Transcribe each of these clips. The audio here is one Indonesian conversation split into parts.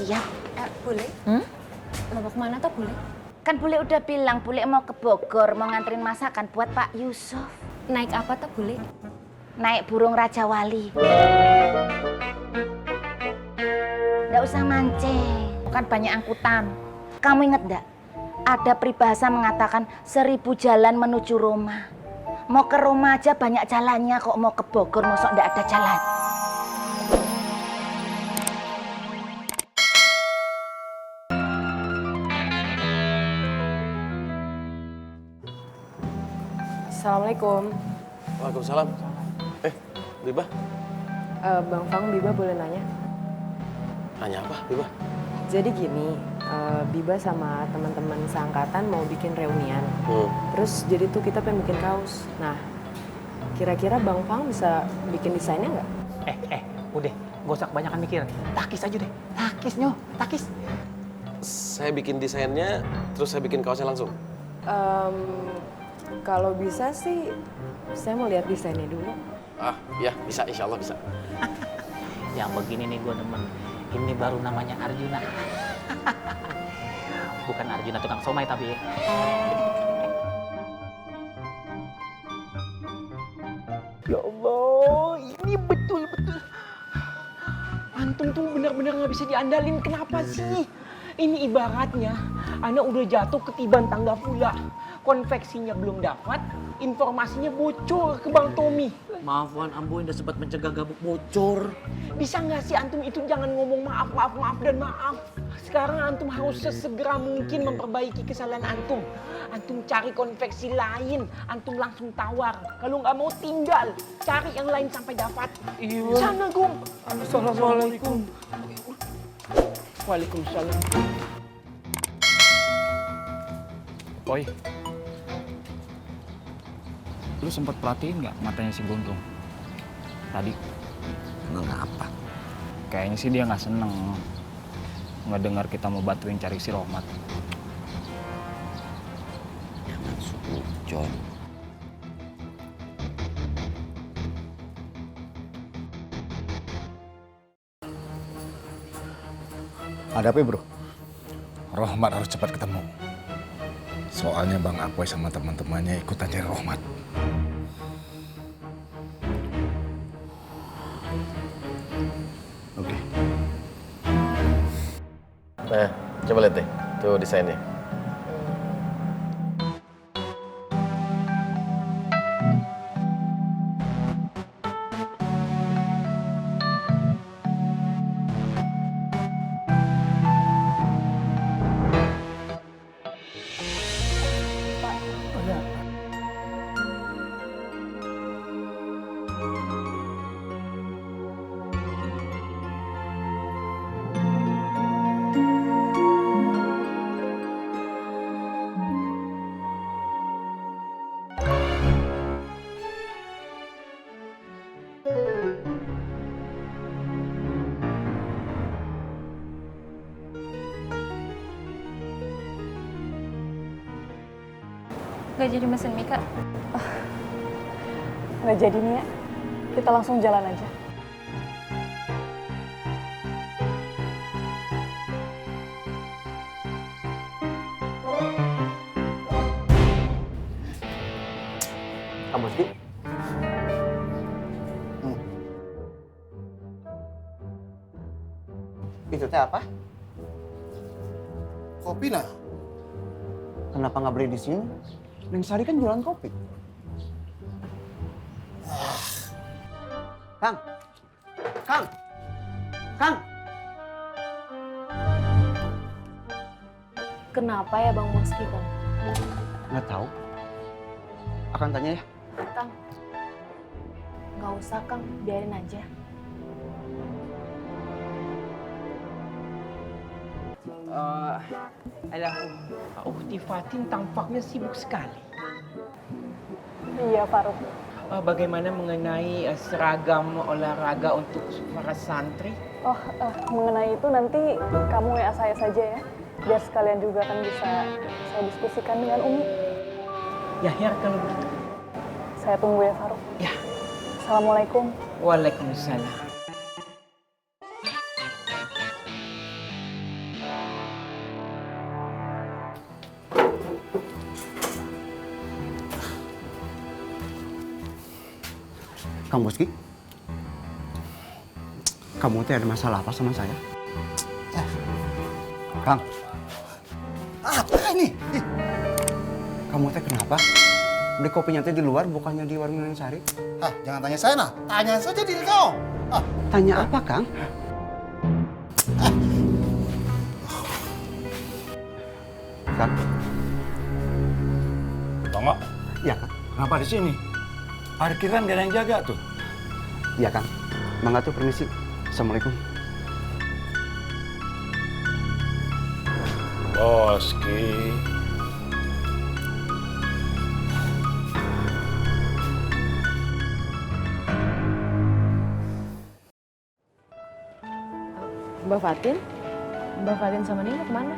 siap. Bule? Mau kemana tuh Bule? Kan Bule udah bilang Bule mau ke Bogor, mau nganterin masakan buat Pak Yusuf. Naik apa tuh Bule? Naik burung Raja Wali. Nggak usah mancing, bukan banyak angkutan. Kamu inget nggak? Ada peribahasa mengatakan 1000 jalan menuju Roma. Mau ke Roma aja banyak jalannya, kok mau ke Bogor mosok nggak ada jalan. Assalamualaikum. Waalaikumsalam. Biba, Bang Fang, Biba boleh nanya? nanya apa, Biba? Jadi gini, Biba sama teman-teman seangkatan mau bikin reunian. Terus jadi tuh kita pengen bikin kaos. Nah, kira-kira Bang Fang bisa bikin desainnya nggak? Udah, gak usah kebanyakan mikir. Takis aja deh, takis. Saya bikin desainnya, terus saya bikin kaosnya langsung. Kalau bisa sih, saya mau lihat desainnya dulu. Ya, bisa, insya Allah bisa. Yang begini nih gue demen. Ini baru namanya Arjuna. Bukan Arjuna tukang somai tapi. Ya Allah, ini betul-betul. Antum tuh benar-benar nggak bisa diandalin. Kenapa sih? Ini ibaratnya anak udah jatuh ketiban tangga pula. Konveksinya belum dapat, informasinya bocor ke Bang Tommy. Maaf Wan, Ambo udah sempat mencegah gabuk bocor. Bisa nggak sih antum itu jangan ngomong maaf dan maaf. Sekarang antum harus sesegera mungkin memperbaiki kesalahan antum. Antum cari konveksi lain, antum langsung tawar. Kalau nggak mau tinggal, cari yang lain sampai dapat. Iya. Sana Gum. Assalamualaikum. Waalaikumsalam. Oi, lu sempat perhatiin nggak matanya si Guntung tadi? Mengapa? Kayaknya sih dia nggak seneng ngedengar kita mau bantuin cari si Rohmat. Jangan suujon. Ada apa, Bro? Rohmat harus cepat ketemu. Soalnya Bang Apoy sama teman-temannya ikutan cari Rohmat. Oke. Coba lihat deh, tuh desainnya. Nggak jadi mesen Mika. Nggak jadi nih ya, kita langsung jalan aja. Kamu sih? Itu teh apa? Kopi lah. Kenapa nggak beli di sini? Neng Sari kan jualan kopi. Kang! Kang! Kang! Kenapa ya Bang Moski, Kang? Nggak tahu. Akan tanya ya. Kang, nggak usah Kang, biarin aja. Pak Ukti Fatin tampaknya sibuk sekali. Iya, Faruk. Bagaimana mengenai seragam olahraga untuk para santri? Mengenai itu nanti kamu WA saya saja ya. Biar sekalian juga kan bisa saya diskusikan dengan Umi. Ya, kalau begitu. Saya tunggu ya, Faruk. Ya. Assalamualaikum. Waalaikumsalam. Kang Boski, kamu teh ada masalah apa sama saya? Kang, apa ini? Ih, kamu teh kenapa? Beli kopinya teh di luar, bukannya di warung Neng Sari? Ah, jangan tanya saya nah, tanya saja diri kau. Ah, Tanya apa, Kang? Kang, Tonggo, iya Kang. kenapa di sini? Parkiran gak ada yang jaga tuh. Iya Kang. Mangga tuh permisi. Assalamualaikum. Boski. Mbak Fatin? Mbak Fatin sama Nino kemana?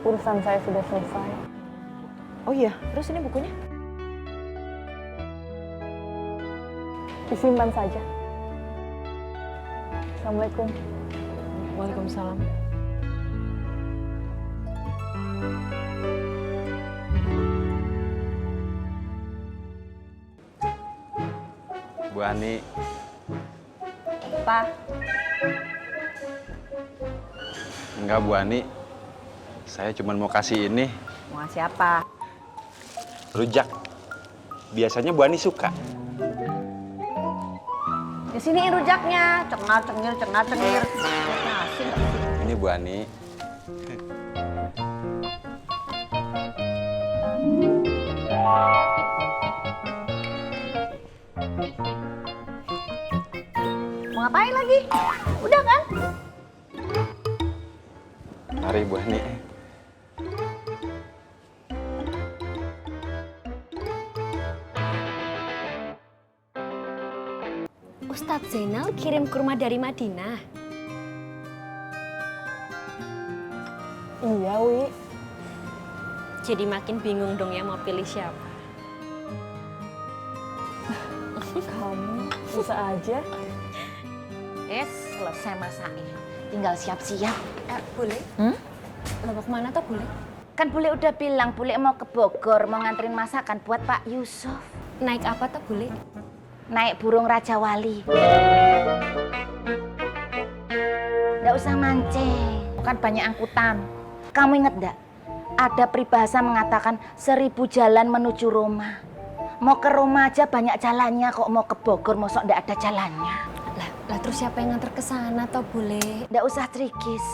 Urusan saya sudah selesai. Oh iya, terus ini bukunya? Disimpan saja. Assalamualaikum. Waalaikumsalam. Bu Ani, Pak. enggak Bu Ani. Saya cuma mau kasih ini, Mau ngasih apa? rujak. Biasanya Bu Ani suka. Di sini rujaknya, cengar-cengir, cengar-cengir. Ngasih nggak sih? Ini Bu Ani. Mau ngapain lagi? Udah kan? Mari Bu Ani. Ustadz Zainal kirim kurma dari Madinah. Iya, Wi. Jadi makin bingung dong ya mau pilih siapa. Kamu bisa aja. Selesai masaknya. Tinggal siap-siap. Bule? Lo mau kemana tuh Bule? Kan Bule udah bilang Bule mau ke Bogor, mau nganterin masakan buat Pak Yusuf. Naik apa tuh Bule? Naik burung Raja Wali. Nggak usah mancing, bukan banyak angkutan. Kamu inget nggak? Ada peribahasa mengatakan 1000 jalan menuju Roma. Mau ke Roma aja banyak jalannya, kok mau ke Bogor mosok nggak ada jalannya. Lah terus siapa yang nganter ke sana toh Bule? Nggak usah trikis,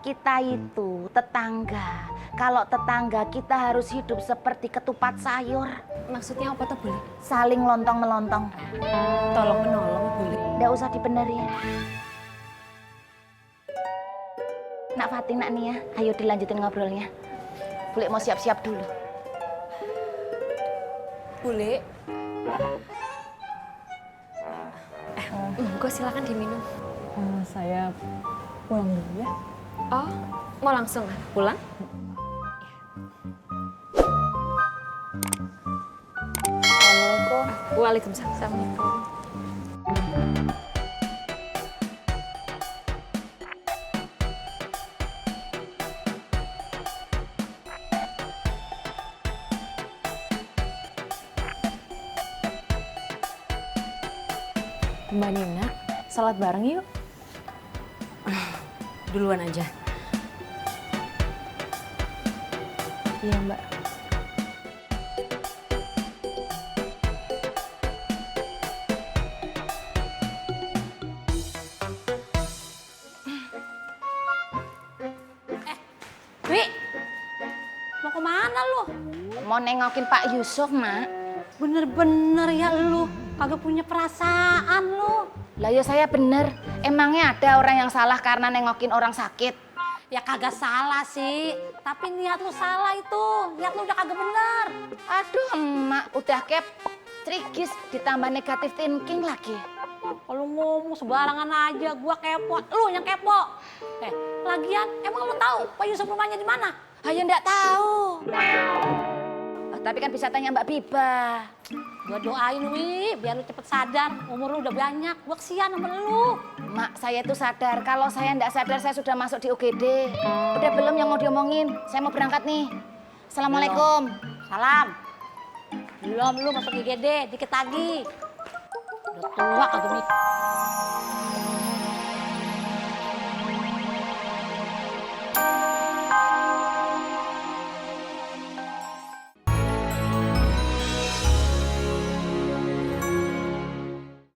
kita itu tetangga. Kalau tetangga kita harus hidup seperti ketupat sayur. Maksudnya apa toh Bule? Saling lontong-melontong. Tolong menolong Bule. Nggak usah dibenerin. Nak Fatin, nak Nia, ayo dilanjutin ngobrolnya. Bule mau siap-siap dulu. Bule. Monggo silakan diminum. Saya pulang dulu ya. Oh, mau langsung pulang? Assalamualaikum. Waalaikumsalam. Assalamualaikum. Mbak Nina, salat bareng yuk. Duluan aja. Iya, Mbak. Wi, Mau kemana lu? mau nengokin Pak Yusuf, Mak. Bener-bener ya lu, kagak punya perasaan lu. Lah ya saya bener. Emangnya ada orang yang salah karena nengokin orang sakit? Ya kagak salah sih, tapi niat lu salah itu. Niat lu udah kagak bener. Aduh, Emak udah trikis ditambah negatif thinking lagi. Kalau ngomong sembarangan aja, gua kepo. Lu yang kepo. Lagian emang lu tahu Pak Yusuf rumahnya di mana? Ayo ndak tahu. Tapi kan bisa tanya Mbak Biba. Gua doain Wi, biar lu cepet sadar. Umur lu udah banyak, gua kesian sama lu. Mak, saya itu sadar. Kalau saya ndak sadar, saya sudah masuk di UGD. Udah belum yang mau diomongin? Saya mau berangkat nih. Assalamualaikum. Salam. Belum, lu masuk IGD, dikit lagi. Udah tua kagak mikir.